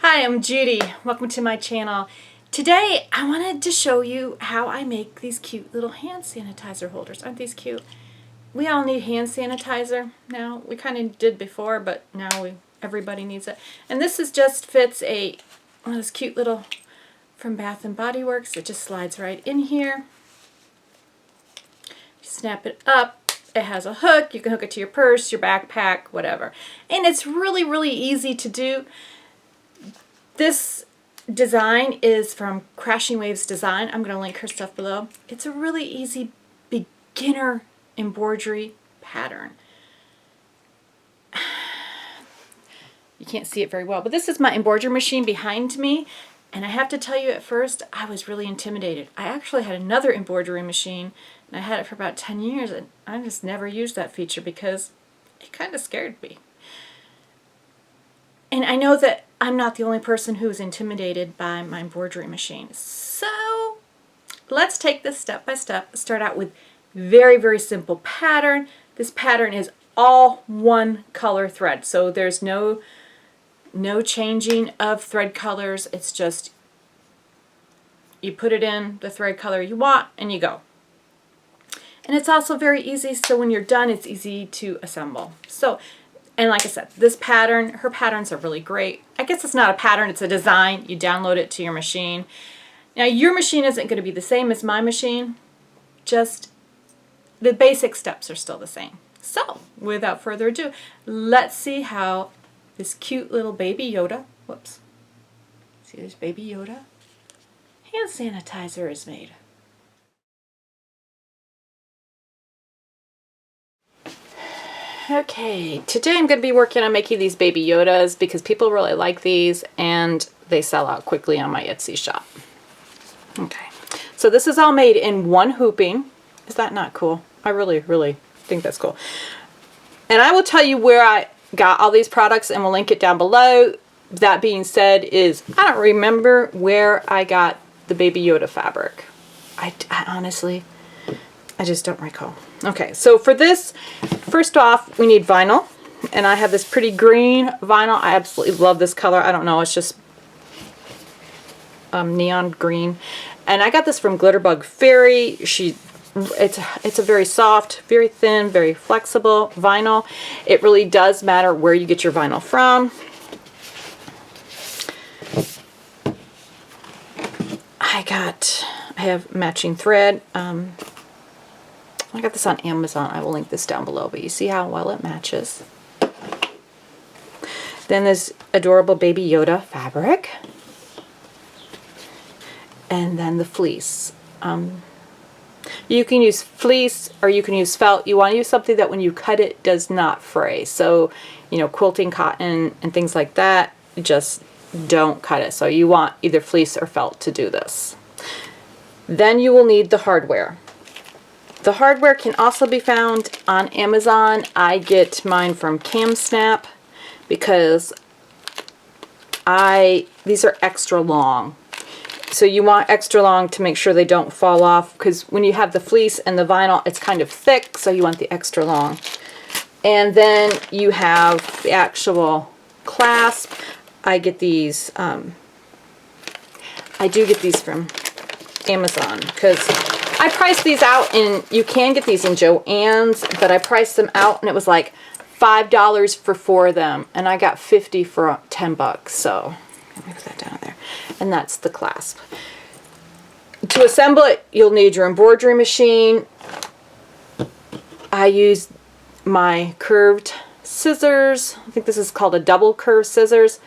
Hi, I'm Judy. Welcome to my channel. Today I wanted to show you how I make these cute little hand sanitizer holders. Aren't these cute? We all need hand sanitizer now. We kind of did before, but now everybody needs it. And this just fits one of those cute little from Bath and Body Works. It just slides right in here. You snap it up. It has a hook. You can hook it to your purse, your backpack, whatever. And it's really, really easy to do. This design is from Crashing Waves Design. I'm going to link her stuff below. It's a really easy beginner embroidery pattern. You can't see it very well, but this is my embroidery machine behind me. And I have to tell you, at first, I was really intimidated. I actually had another embroidery machine, and I had it for about 10 years, and I just never used that feature because it kind of scared me. And I know that I'm not the only person who is intimidated by my embroidery machine. So let's take this step by step. Start out with very, very simple pattern. This pattern is all one color thread. So there's no changing of thread colors. It's just you put it in the thread color you want and you go. And it's also very easy, so when you're done, it's easy to assemble. And like I said, this pattern, her patterns are really great. I guess it's not a pattern, it's a design. You download it to your machine. Now your machine isn't going to be the same as my machine, just the basic steps are still the same. So without further ado, let's see how this cute little Baby Yoda, see there's Baby Yoda, hand sanitizer is made. Okay, today I'm going to be working on making these Baby Yodas because people really like these and they sell out quickly on my Etsy shop. Okay, so this is all made in one hooping. Is that not cool? I really, really think that's cool. And I will tell you where I got all these products and we'll link it down below. That being said, I don't remember where I got the Baby Yoda fabric. I honestly, I just don't recall. Okay, so for this, first off, we need vinyl. And I have this pretty green vinyl. I absolutely love this color. I don't know, it's just neon green. And I got this from Glitterbug Fairy. It's a very soft, very thin, very flexible vinyl. It really does matter where you get your vinyl from. I have matching thread. I got this on Amazon. I will link this down below, but you see how well it matches. Then there's adorable Baby Yoda fabric. And then the fleece. You can use fleece or you can use felt. You want to use something that when you cut it does not fray. So, you know, quilting cotton and things like that, just don't cut it. So you want either fleece or felt to do this. Then you will need the hardware. The hardware can also be found on Amazon. I get mine from CamSnap because these are extra long. So you want extra long to make sure they don't fall off, because when you have the fleece and the vinyl, it's kind of thick, so you want the extra long. And then you have the actual clasp. I get these, I do get these from Amazon because I priced these out, and you can get these in Joann's, but I priced them out and it was like $5 for 4 of them, and I got 50 for 10 bucks. So let me put that down there. And that's the clasp. To assemble it, you'll need your embroidery machine. I use my curved scissors. I think this is called a double curved scissors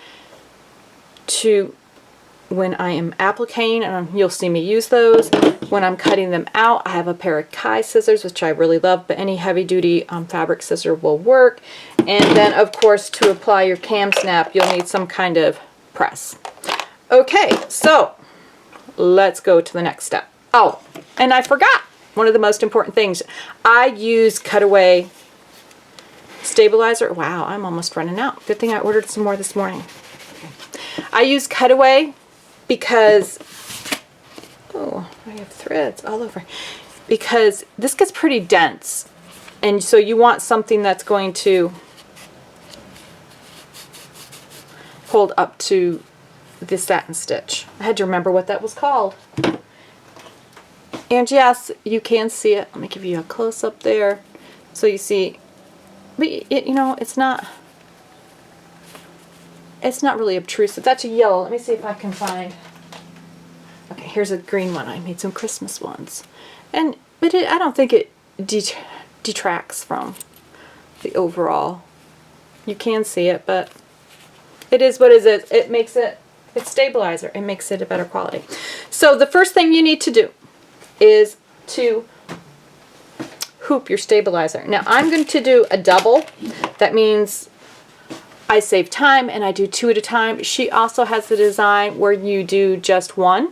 when I am appliquing, and you'll see me use those. When I'm cutting them out, I have a pair of Kai scissors, which I really love, but any heavy duty fabric scissor will work. And then of course, to apply your CamSnap, you'll need some kind of press. Okay, so let's go to the next step. Oh, and I forgot one of the most important things. I use Cutaway stabilizer. Wow, I'm almost running out. Good thing I ordered some more this morning. Okay. I use Cutaway because, oh, I have threads all over, because this gets pretty dense, and so you want something that's going to hold up to the satin stitch. I had to remember what that was called. And yes, you can see it. Let me give you a close-up there. So you see, but you know, it's not really obtrusive. That's a yellow. Let me see if I can find. Okay, here's a green one. I made some Christmas ones. But I don't think it detracts from the overall. You can see it, but it is what it is. It makes it, it's stabilizer. It makes it a better quality. So the first thing you need to do is to hoop your stabilizer. Now I'm going to do a double. That means I save time and I do 2 at a time. She also has the design where you do just 1,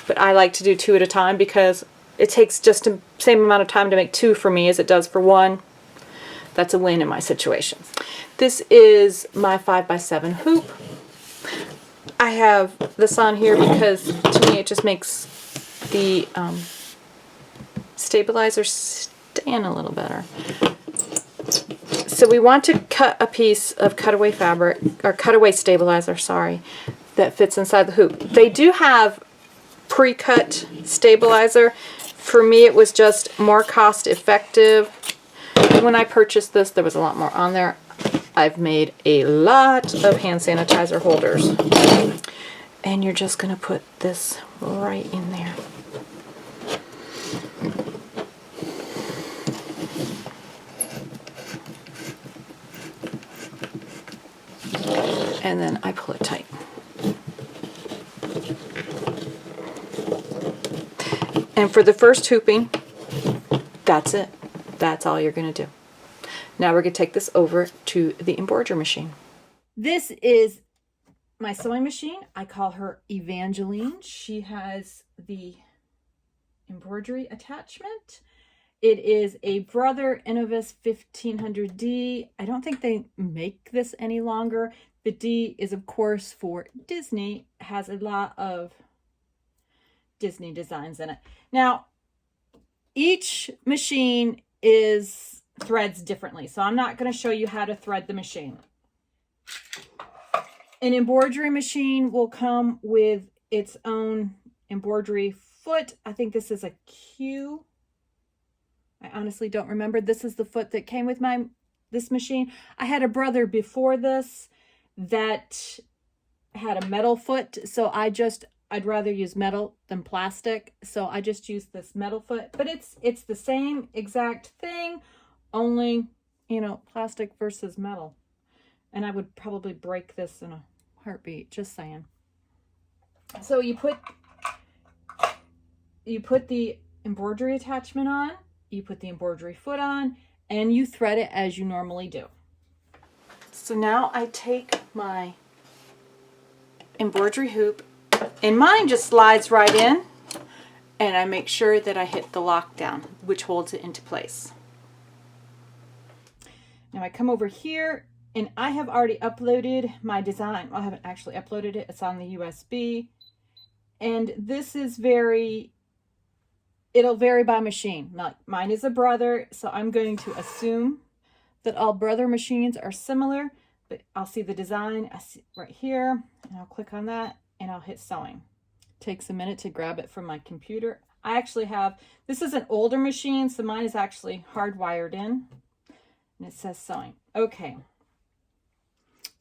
but I like to do 2 at a time because it takes just the same amount of time to make 2 for me as it does for 1. That's a win in my situation. This is my 5x7 hoop. I have this on here because to me it just makes the stabilizer stand a little better. So we want to cut a piece of cutaway fabric, or cutaway stabilizer, sorry, that fits inside the hoop. They do have pre-cut stabilizer. For me it was just more cost effective. When I purchased this, there was a lot more on there. I've made a lot of hand sanitizer holders. And you're just going to put this right in there. And then I pull it tight. And for the first hooping, that's it. That's all you're going to do. Now we're going to take this over to the embroidery machine. This is my sewing machine. I call her Evangeline. She has the embroidery attachment. It is a Brother Innovis 1500D. I don't think they make this any longer. The D is, of course, for Disney. It has a lot of Disney designs in it. Now, each machine is threads differently, so I'm not going to show you how to thread the machine. An embroidery machine will come with its own embroidery foot. I think this is a Q. I honestly don't remember. This is the foot that came with this machine. I had a brother before this that had a metal foot, so I'd rather use metal than plastic, so I just use this metal foot. But it's the same exact thing, only, you know, plastic versus metal. And I would probably break this in a heartbeat, just saying. So you put the embroidery attachment on, you put the embroidery foot on, and you thread it as you normally do. So now I take my embroidery hoop, and mine just slides right in, and I make sure that I hit the lockdown, which holds it into place. Now I come over here, and I have already uploaded my design. Well, I haven't actually uploaded it. It's on the USB. And this is it'll vary by machine. Mine is a Brother, so I'm going to assume that all Brother machines are similar, but I'll see the design right here, and I'll click on that, and I'll hit sewing. Takes a minute to grab it from my computer. I actually have, this is an older machine, so mine is actually hardwired in, and it says sewing. Okay.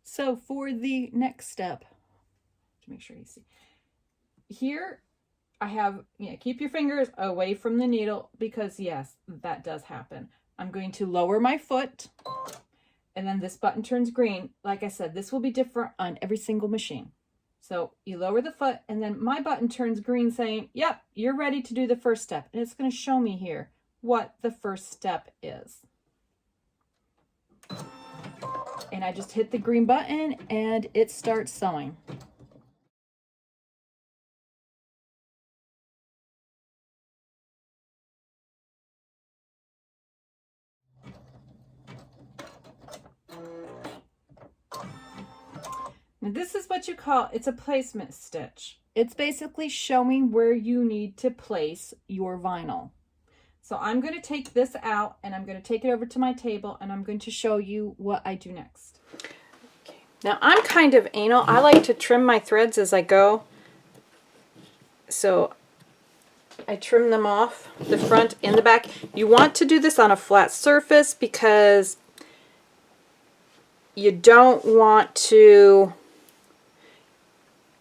So for the next step, to make sure you see, here I have, keep your fingers away from the needle because yes, that does happen. I'm going to lower my foot, and then this button turns green. Like I said, this will be different on every single machine. So you lower the foot, and then my button turns green saying, yep, you're ready to do the first step. And it's going to show me here what the first step is. And I just hit the green button and it starts sewing. Now this is what you call, it's a placement stitch. It's basically showing where you need to place your vinyl. So I'm going to take this out and I'm going to take it over to my table and I'm going to show you what I do next. Okay. Now I'm kind of anal. I like to trim my threads as I go. So I trim them off, the front and the back. You want to do this on a flat surface because you don't want to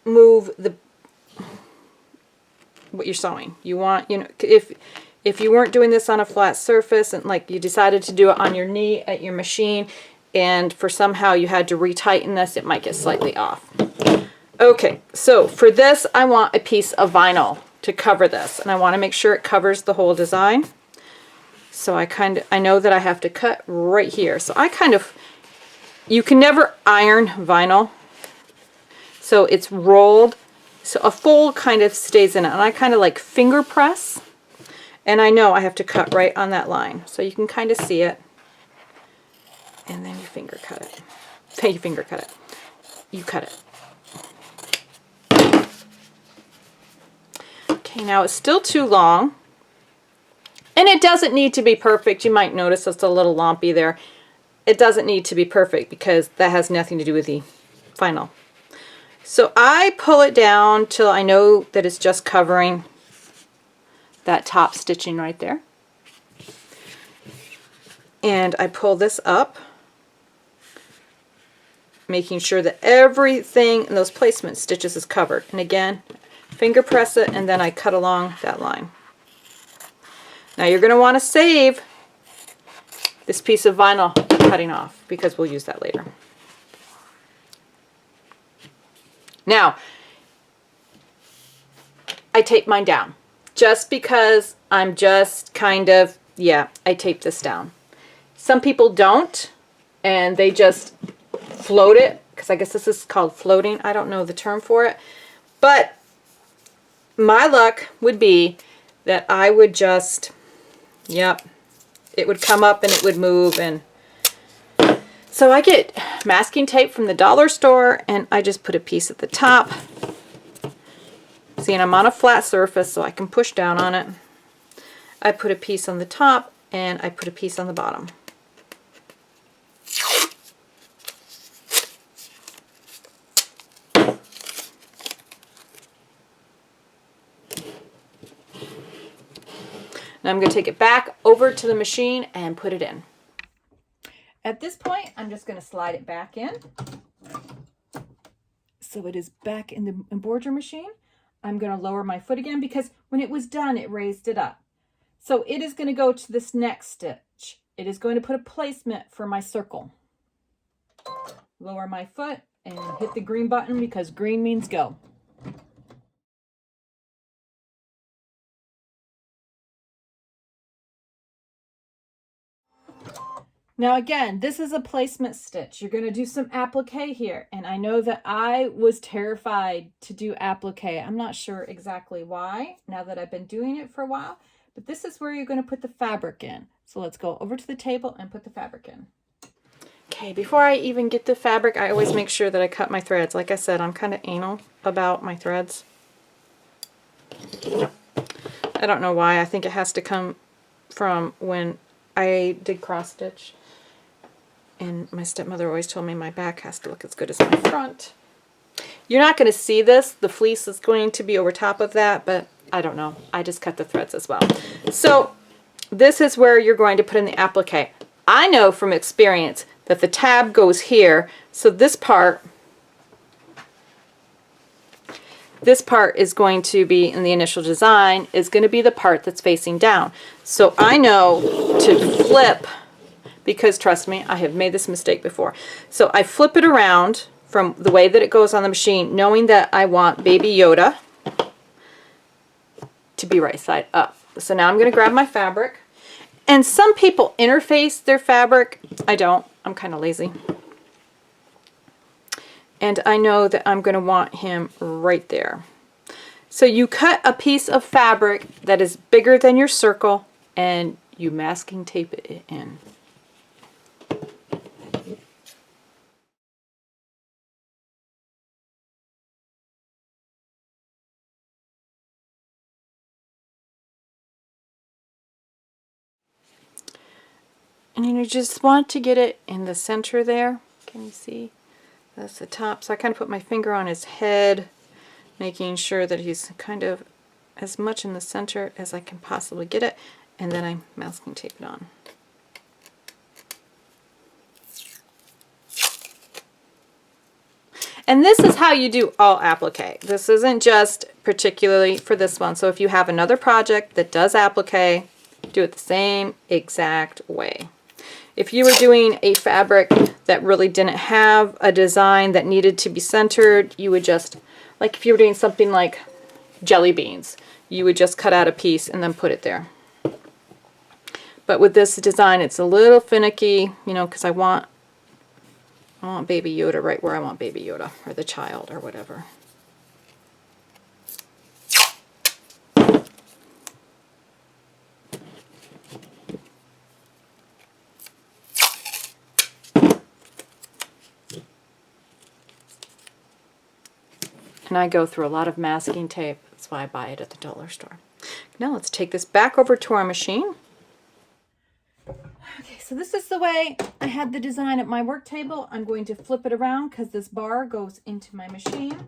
move what you're sewing. You want, you know, if you weren't doing this on a flat surface and like you decided to do it on your knee at your machine and for somehow you had to retighten this, it might get slightly off. Okay, so for this I want a piece of vinyl to cover this, and I want to make sure it covers the whole design. So I know that I have to cut right here. So you can never iron vinyl. So it's rolled. So a fold kind of stays in it, and I kind of like finger press. And I know I have to cut right on that line. So you can kind of see it. And then you finger cut it. You finger cut it. You cut it. Okay, now it's still too long. And it doesn't need to be perfect. You might notice it's a little lumpy there. It doesn't need to be perfect because that has nothing to do with the final. So I pull it down till I know that it's just covering that top stitching right there. And I pull this up, making sure that everything in those placement stitches is covered. And again, finger press it, and then I cut along that line. Now you're going to want to save this piece of vinyl cutting off because we'll use that later. Now, I tape mine down just because I'm just kind of, yeah, I tape this down. Some people don't, and they just float it, because I guess this is called floating. I don't know the term for it. But my luck would be that I would just, yep, it would come up and it would move. And so I get masking tape from the dollar store, and I just put a piece at the top. See, and I'm on a flat surface, so I can push down on it. I put a piece on the top, and I put a piece on the bottom. Now I'm going to take it back over to the machine and put it in. At this point, I'm just going to slide it back in. So it is back in the embroidery machine. I'm going to lower my foot again because when it was done, it raised it up. So it is going to go to this next stitch. It is going to put a placement for my circle. Lower my foot and hit the green button because green means go. Now again, this is a placement stitch. You're going to do some applique here. And I know that I was terrified to do applique. I'm not sure exactly why, now that I've been doing it for a while. But this is where you're going to put the fabric in. So let's go over to the table and put the fabric in. Okay, before I even get the fabric, I always make sure that I cut my threads. Like I said, I'm kind of anal about my threads. I don't know why. I think it has to come from when I did cross stitch. And my stepmother always told me my back has to look as good as my front. You're not going to see this. The fleece is going to be over top of that, but I don't know. I just cut the threads as well. So this is where you're going to put in the applique. I know from experience that the tab goes here, so this part is going to be, in the initial design, is going to be the part that's facing down. So I know to flip, because trust me, I have made this mistake before. So I flip it around from the way that it goes on the machine, knowing that I want Baby Yoda to be right side up. So now I'm going to grab my fabric. And some people interface their fabric. I don't. I'm kind of lazy. And I know that I'm going to want him right there. So you cut a piece of fabric that is bigger than your circle and you masking tape it in. And you just want to get it in the center there. Can you see? That's the top. So I kind of put my finger on his head, making sure that he's kind of as much in the center as I can possibly get it, and then I masking tape it on. And this is how you do all applique. This isn't just particularly for this one. So if you have another project that does applique, do it the same exact way. If you were doing a fabric that really didn't have a design that needed to be centered, you would just, like if you were doing something like jelly beans, you would just cut out a piece and then put it there. But with this design, it's a little finicky, you know, because I want Baby Yoda right where I want Baby Yoda, or the child, or whatever. And I go through a lot of masking tape. That's why I buy it at the dollar store. Now let's take this back over to our machine. Okay, so this is the way I had the design at my work table. I'm going to flip it around because this bar goes into my machine.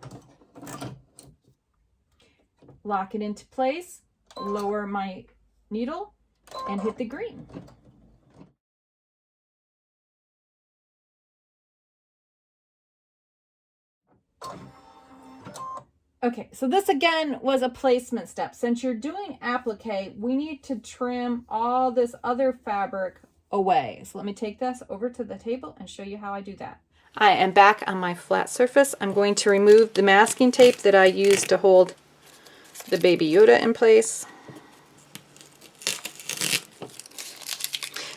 Lock it into place, lower my needle, and hit the green. Okay, so this again was a placement step. Since you're doing applique, we need to trim all this other fabric away. So let me take this over to the table and show you how I do that. I am back on my flat surface. I'm going to remove the masking tape that I used to hold the Baby Yoda in place.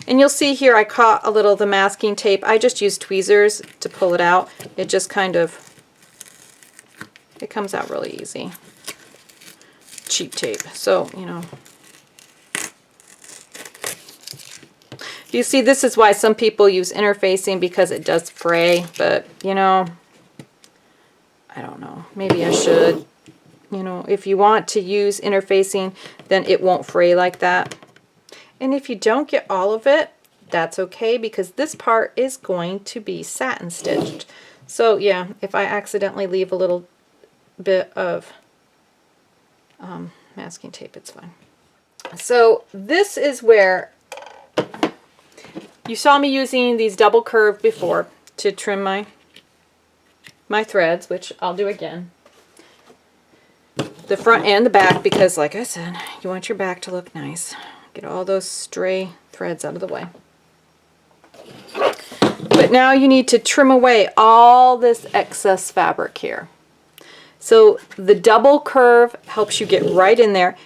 And you'll see here I caught a little of the masking tape. I just used tweezers to pull it out. It just kind of, it comes out really easy. Cheap tape. So, you know. You see, this is why some people use interfacing, because it does fray, but, you know, I don't know. Maybe I should. You know, if you want to use interfacing, then it won't fray like that. And if you don't get all of it, that's okay, because this part is going to be satin stitched. So, yeah, if I accidentally leave a little bit of masking tape, it's fine. So this is where you saw me using these double curve before to trim my threads, which I'll do again. The front and the back, because like I said, you want your back to look nice. Get all those stray threads out of the way. But now you need to trim away all this excess fabric here. So the double curve helps you get right in there.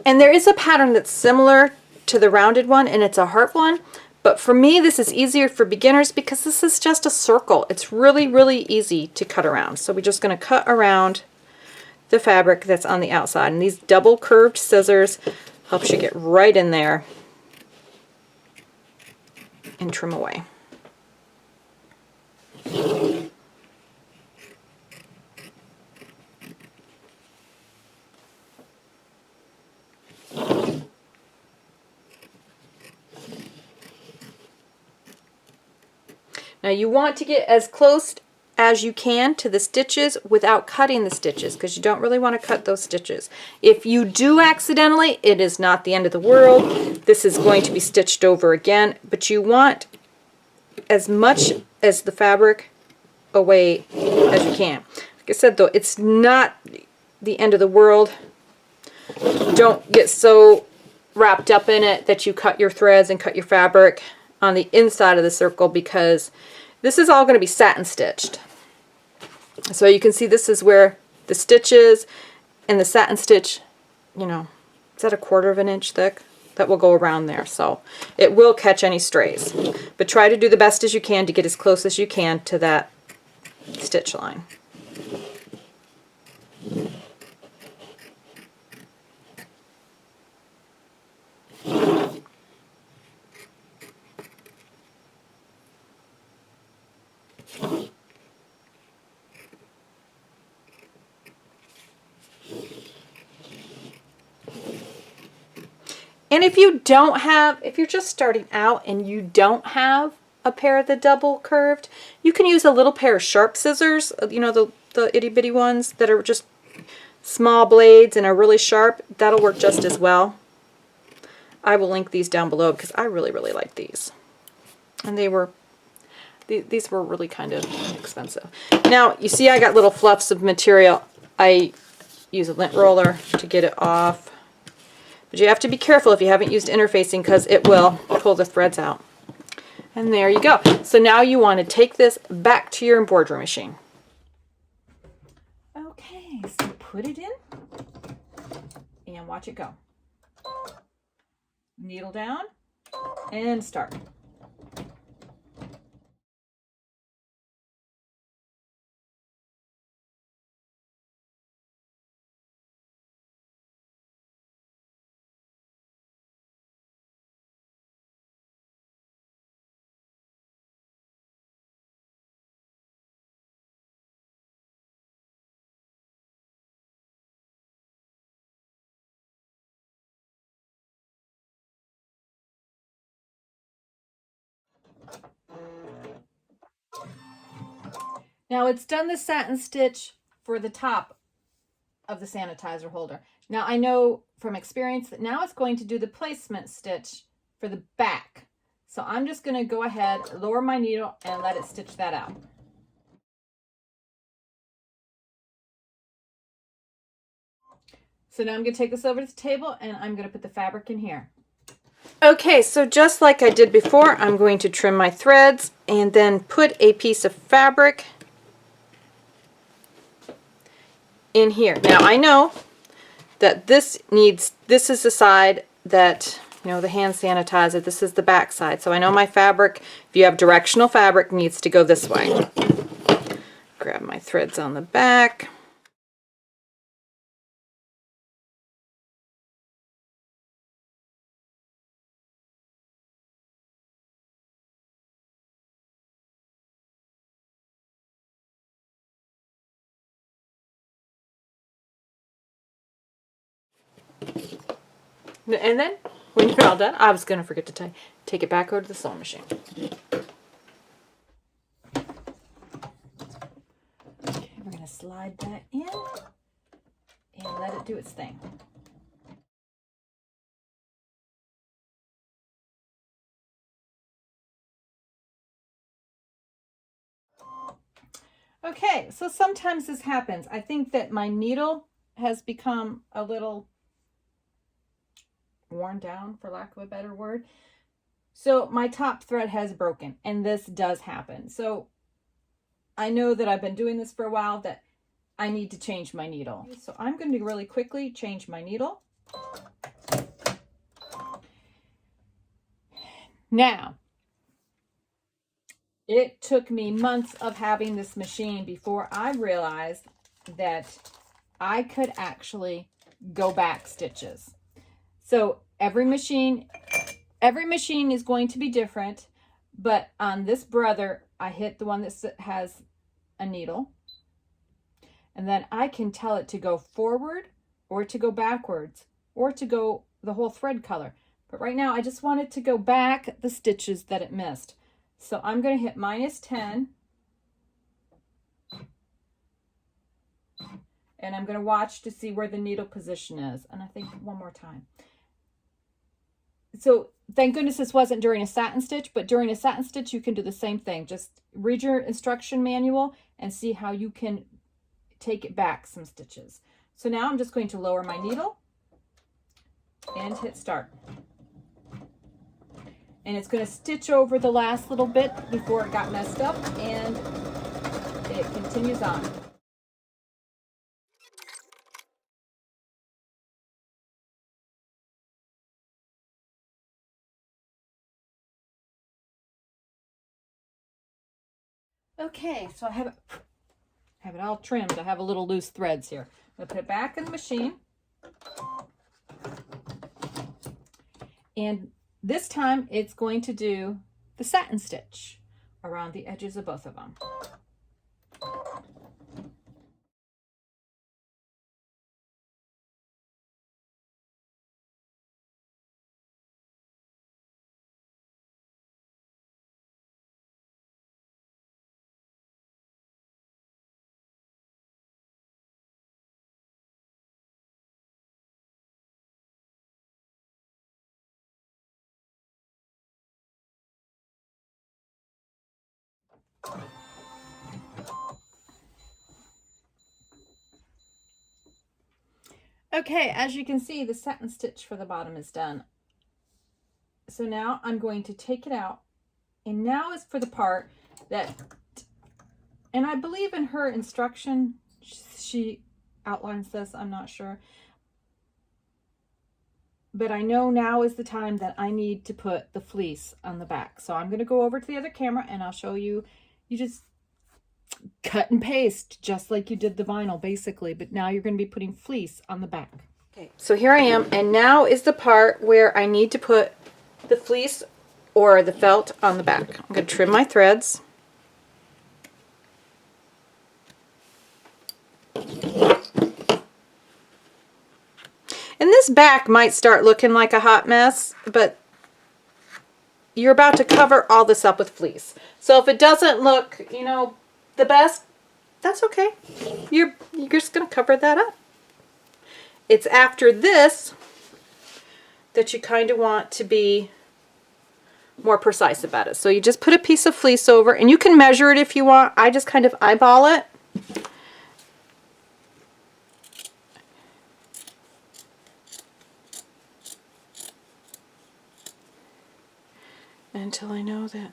And there is a pattern that's similar to the rounded one, and it's a heart one. But for me, this is easier for beginners because this is just a circle. It's really, really easy to cut around. So we're just going to cut around the fabric that's on the outside. And these double curved scissors helps you get right in there and trim away. Now you want to get as close as you can to the stitches without cutting the stitches, because you don't really want to cut those stitches. If you do accidentally, it is not the end of the world. This is going to be stitched over again, but you want as much as the fabric away as you can. Like I said though, it's not the end of the world. Don't get so wrapped up in it that you cut your threads and cut your fabric on the inside of the circle, because this is all going to be satin stitched. So you can see this is where the stitch is, and the satin stitch, you know, is that 1/4 of an inch thick? That will go around there, so it will catch any strays. But try to do the best as you can to get as close as you can to that stitch line. And if you don't have, if you're just starting out and you don't have a pair of the double curved. You can use a little pair of sharp scissors, you know, the itty bitty ones that are just small blades and are really sharp. That'll work just as well. I will link these down below because I really, really like these. And these were really kind of expensive. Now, you see I got little fluffs of material. I use a lint roller to get it off. But you have to be careful if you haven't used interfacing because it will pull the threads out. And there you go. So now you want to take this back to your embroidery machine. Okay, so put it in and watch it go. Needle down and start. Now it's done the satin stitch for the top of the sanitizer holder. Now I know from experience that now it's going to do the placement stitch for the back. So I'm just going to go ahead, lower my needle, and let it stitch that out. So now I'm going to take this over to the table and I'm going to put the fabric in here. Okay, so just like I did before, I'm going to trim my threads and then put a piece of fabric in here. Now I know that this is the side that, you know, the hand sanitizer, this is the back side. So I know my fabric, if you have directional fabric, needs to go this way. Grab my threads on the back. And then, when you're all done, I was going to forget to take it back over to the sewing machine. Okay, we're going to slide that in and let it do its thing. Okay, so sometimes this happens. I think that my needle has become a little worn down, for lack of a better word. So my top thread has broken, and this does happen. So I know that I've been doing this for a while, that I need to change my needle. So I'm going to really quickly change my needle. Now, it took me months of having this machine before I realized that I could actually go back stitches. So every machine is going to be different, but on this brother, I hit the one that has a needle, and then I can tell it to go forward or to go backwards or to go the whole thread color. But right now I just want it to go back the stitches that it missed. So I'm going to hit -10, and I'm going to watch to see where the needle position is. And I think one more time. So thank goodness this wasn't during a satin stitch, but during a satin stitch you can do the same thing. Just read your instruction manual and see how you can take it back some stitches. So now I'm just going to lower my needle and hit start. And it's going to stitch over the last little bit before it got messed up, and it continues on. Okay, so I have it all trimmed. I have a little loose threads here. I'm going to put it back in the machine. And this time it's going to do the satin stitch around the edges of both of them. Okay, as you can see, the satin stitch for the bottom is done. So now I'm going to take it out, and now is for the part that, and I believe in her instruction, she outlines this, I'm not sure. But I know now is the time that I need to put the fleece on the back. So I'm going to go over to the other camera and I'll show you. You just cut and paste just like you did the vinyl basically, but now you're going to be putting fleece on the back. Okay, so here I am, and now is the part where I need to put the fleece or the felt on the back. I'm going to trim my threads. And this back might start looking like a hot mess, but you're about to cover all this up with fleece. So if it doesn't look, you know, the best, that's okay. You're just going to cover that up. It's after this that you kind of want to be more precise about it. So you just put a piece of fleece over, and you can measure it if you want. I just kind of eyeball it. Until I know that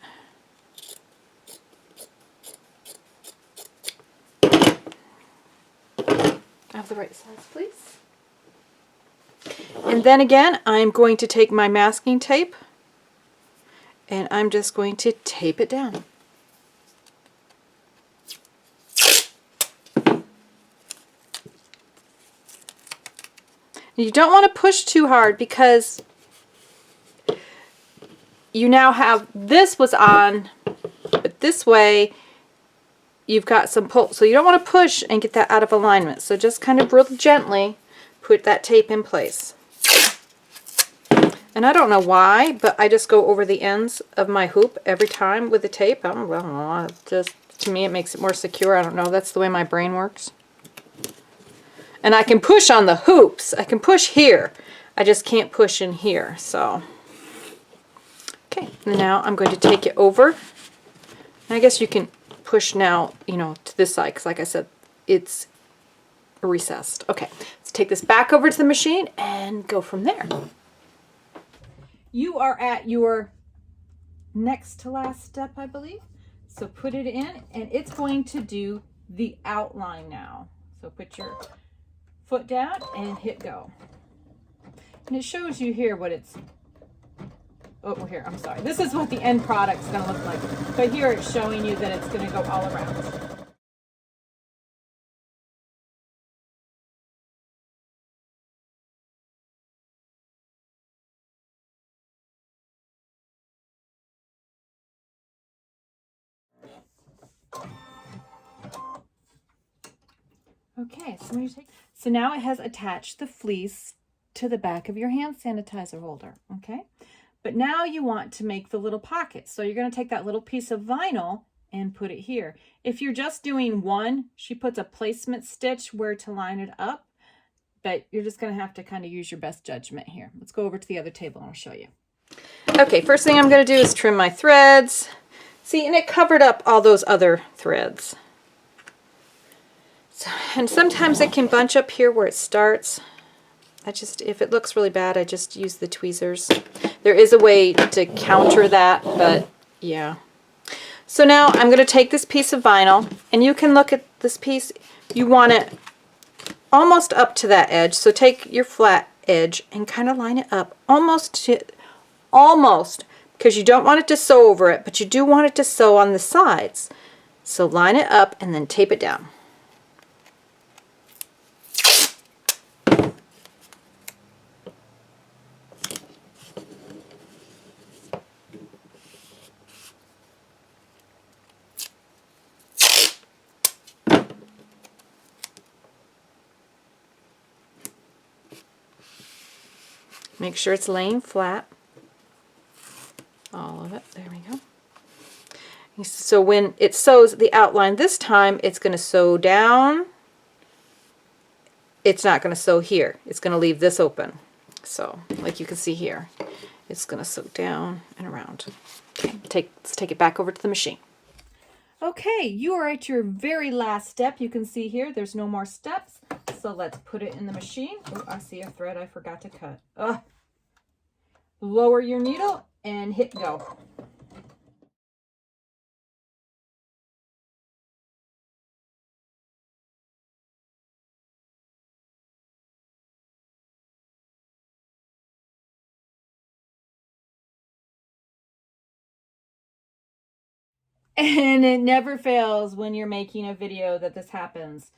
I have the right size, please. And then again, I'm going to take my masking tape and I'm just going to tape it down. You don't want to push too hard because you now have, this was on, but this way you've got some pull. So you don't want to push and get that out of alignment. So just kind of real gently put that tape in place. And I don't know why, but I just go over the ends of my hoop every time with the tape. I don't know, just to me it makes it more secure. I don't know, that's the way my brain works. And I can push on the hoops. I can push here. I just can't push in here, so. Okay, and now I'm going to take it over. And I guess you can push now, you know, to this side, because like I said, it's recessed. Okay, let's take this back over to the machine and go from there. You are at your next to last step, I believe. So put it in, and it's going to do the outline now. So put your foot down and hit go. And it shows you here what it's, oh, here, I'm sorry. This is what the end product's going to look like. But here it's showing you that it's going to go all around. Okay, so now it has attached the fleece to the back of your hand sanitizer holder, okay? But now you want to make the little pocket. So you're going to take that little piece of vinyl and put it here. If you're just doing one, she puts a placement stitch where to line it up, but you're just going to have to kind of use your best judgment here. Let's go over to the other table and I'll show you. Okay, first thing I'm going to do is trim my threads. See, and it covered up all those other threads. So, and sometimes it can bunch up here where it starts. If it looks really bad, I just use the tweezers. There is a way to counter that, but yeah. So now I'm going to take this piece of vinyl, and you can look at this piece. You want it almost up to that edge. So take your flat edge and kind of line it up almost, because you don't want it to sew over it, but you do want it to sew on the sides. So line it up and then tape it down. Make sure it's laying flat. All of it. There we go. So when it sews the outline this time, it's going to sew down. It's not going to sew here. It's going to leave this open. So, like you can see here, it's going to sew down and around. Okay, let's take it back over to the machine. Okay, you are at your very last step. You can see here, there's no more steps. So let's put it in the machine. Oh, I see a thread I forgot to cut. Ugh. Lower your needle and hit go. And it never fails when you're making a video that this happens.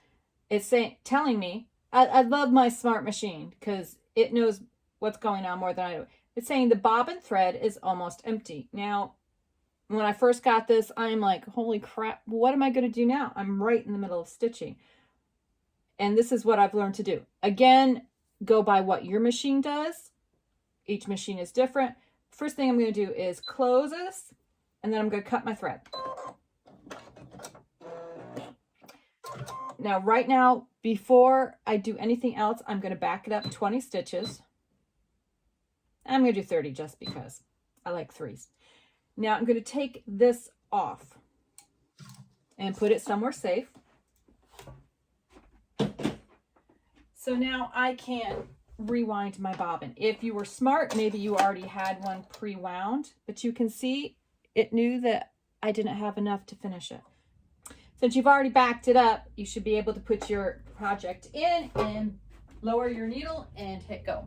It's telling me, I love my smart machine because it knows what's going on more than I do. It's saying the bobbin thread is almost empty. Now, when I first got this, I'm like, holy crap, what am I going to do now? I'm right in the middle of stitching. And this is what I've learned to do. Again, go by what your machine does. Each machine is different. First thing I'm going to do is close this, and then I'm going to cut my thread. Now, right now, before I do anything else, I'm going to back it up 20 stitches. I'm going to do 30 just because I like threes. Now, I'm going to take this off and put it somewhere safe. So now I can rewind my bobbin. If you were smart, maybe you already had one pre-wound, but you can see it knew that I didn't have enough to finish it. Since you've already backed it up, you should be able to put your project in and lower your needle and hit go.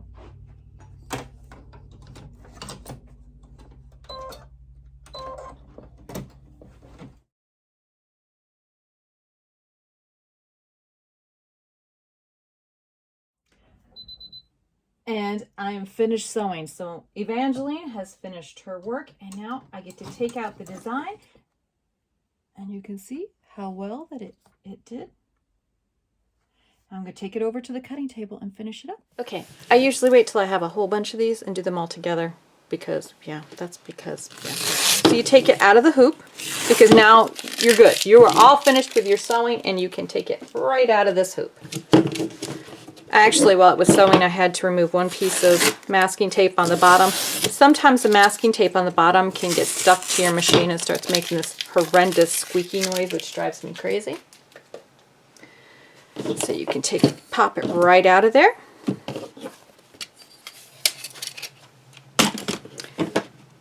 And I am finished sewing. So Evangeline has finished her work, and now I get to take out the design, and you can see how well that it did. I'm going to take it over to the cutting table and finish it up. Okay, I usually wait till I have a whole bunch of these and do them all together because, yeah. So you take it out of the hoop because now you're good. You are all finished with your sewing and you can take it right out of this hoop. Actually, while it was sewing, I had to remove one piece of masking tape on the bottom. Sometimes the masking tape on the bottom can get stuck to your machine and starts making this horrendous squeaky noise, which drives me crazy. So you can pop it right out of there.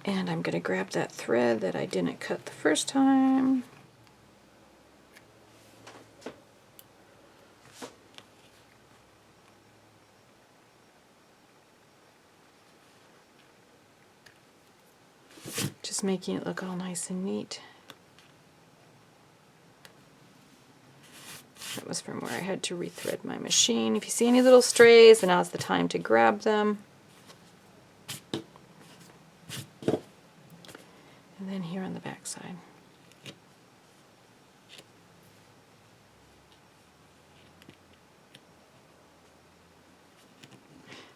And I'm going to grab that thread that I didn't cut the first time. Just making it look all nice and neat. That was from where I had to rethread my machine. If you see any little strays, then now's the time to grab them. And then here on the back side.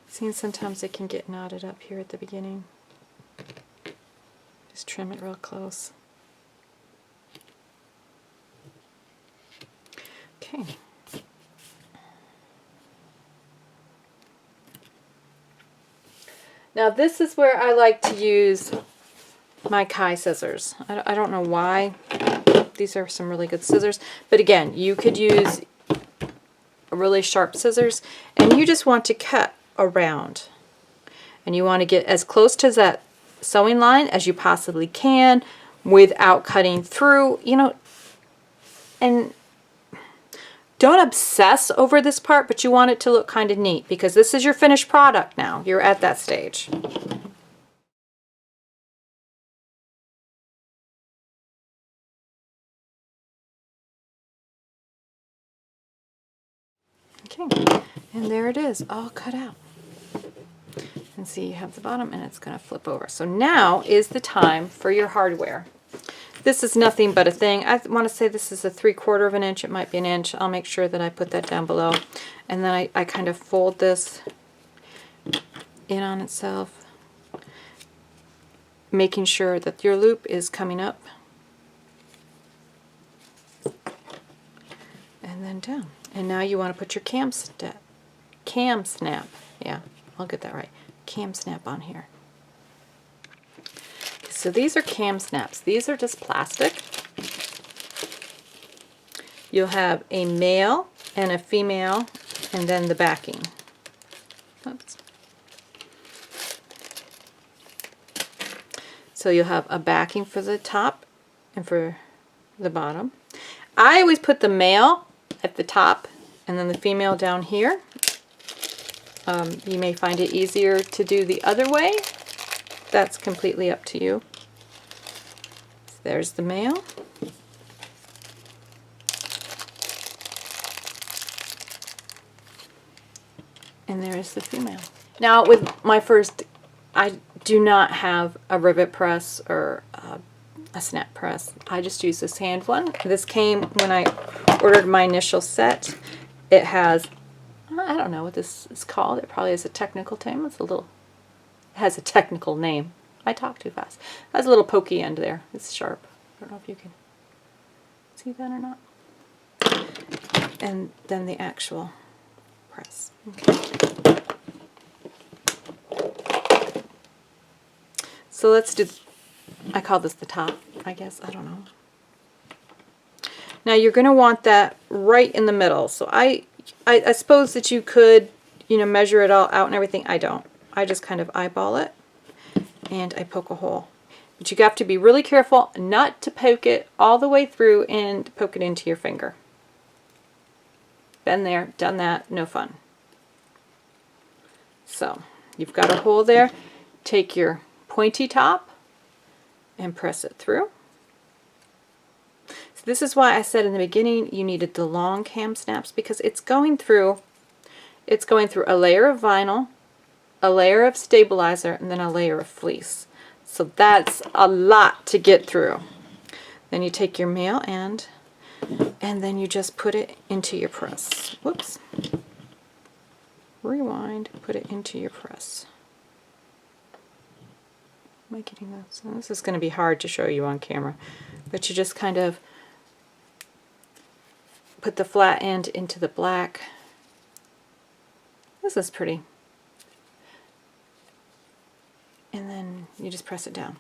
See, sometimes it can get knotted up here at the beginning. Just trim it real close. Okay. Now this is where I like to use my Kai scissors. I don't know why. These are some really good scissors. But again, you could use a really sharp scissors and you just want to cut around. And you want to get as close to that sewing line as you possibly can without cutting through, you know, and don't obsess over this part, but you want it to look kind of neat because this is your finished product now. You're at that stage. Okay, and there it is, all cut out. And see, you have the bottom and it's going to flip over. So now is the time for your hardware. This is nothing but a thing. I want to say this is a 3/4 of an inch. It might be an inch. I'll make sure that I put that down below. And then I kind of fold this in on itself, making sure that your loop is coming up and then down. And now you want to put your cam snap. Yeah, I'll get that right. Cam snap on here. So these are cam snaps. These are just plastic. You'll have a male and a female and then the backing. Oops. So you'll have a backing for the top and for the bottom. I always put the male at the top and then the female down here. You may find it easier to do the other way. That's completely up to you. So there's the male. And there is the female. Now with my first, I do not have a rivet press or a snap press. I just use this hand one. This came when I ordered my initial set. It has, I don't know what this is called. It probably has a technical name. It has a technical name. I talk too fast. It has a little pokey end there. It's sharp. I don't know if you can see that or not. And then the actual press. Okay. So let's do, I call this the top, I guess, I don't know. Now you're going to want that right in the middle. So I suppose that you could, you know, measure it all out and everything. I don't. I just kind of eyeball it and I poke a hole. But you have to be really careful not to poke it all the way through and poke it into your finger. Been there, done that, no fun. So you've got a hole there. Take your pointy top and press it through. So this is why I said in the beginning you needed the long cam snaps, because it's going through a layer of vinyl, a layer of stabilizer, and then a layer of fleece. So that's a lot to get through. Then you take your male end and then you just put it into your press. Whoops. Rewind, put it into your press. Am I getting that? So this is going to be hard to show you on camera, but you just kind of put the flat end into the black. This is pretty. And then you just press it down.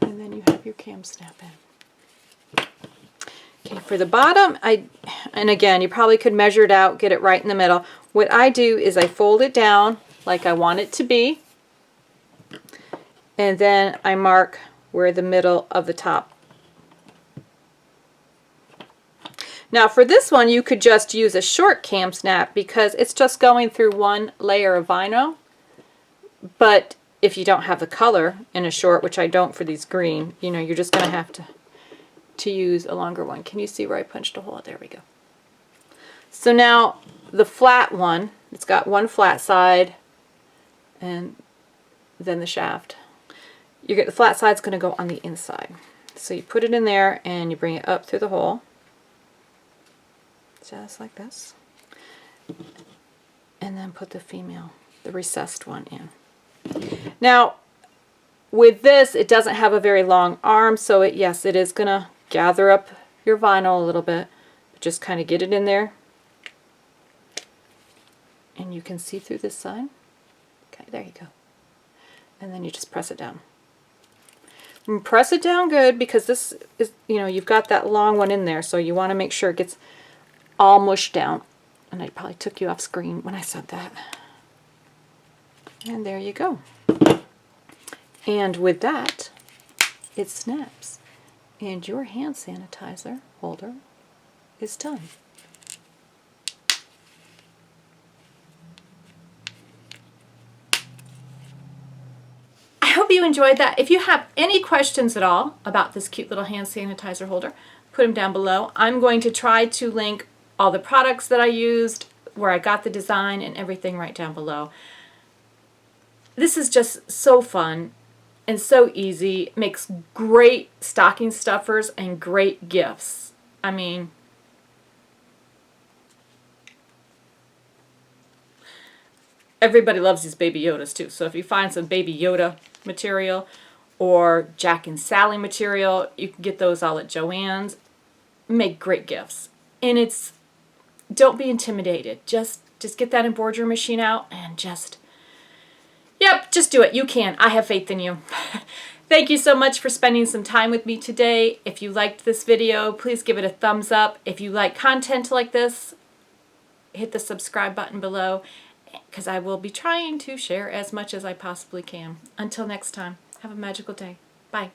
And then you have your cam snap in. Okay, for the bottom, and again, you probably could measure it out, get it right in the middle. What I do is I fold it down like I want it to be, and then I mark where the middle of the top. Now for this one, you could just use a short cam snap because it's just going through one layer of vinyl. But if you don't have the color in a short, which I don't for these green, you know, you're just going to have to use a longer one. Can you see where I punched a hole? There we go. So now the flat one, it's got one flat side and then the shaft. You get the flat side's going to go on the inside. So you put it in there and you bring it up through the hole. Just like this. And then put the female, the recessed one in. Now with this, it doesn't have a very long arm, so yes, it is going to gather up your vinyl a little bit, but just kind of get it in there. And you can see through this side. Okay, there you go. And then you just press it down. And press it down good, because this is, you know, you've got that long one in there, so you want to make sure it gets all mushed down. And I probably took you off screen when I said that. And there you go. And with that, it snaps. And your hand sanitizer holder is done. I hope you enjoyed that. If you have any questions at all about this cute little hand sanitizer holder, put them down below. I'm going to try to link all the products that I used, where I got the design, and everything right down below. This is just so fun and so easy. Makes great stocking stuffers and great gifts. I mean, everybody loves these Baby Yodas too. So if you find some Baby Yoda material or Jack and Sally material, you can get those all at Joann's. Make great gifts. And it's, don't be intimidated. Just get that embroidery machine out and just do it. You can. I have faith in you. Thank you so much for spending some time with me today. If you liked this video, please give it a thumbs up. If you like content like this, hit the subscribe button below, because I will be trying to share as much as I possibly can. Until next time, have a magical day. Bye.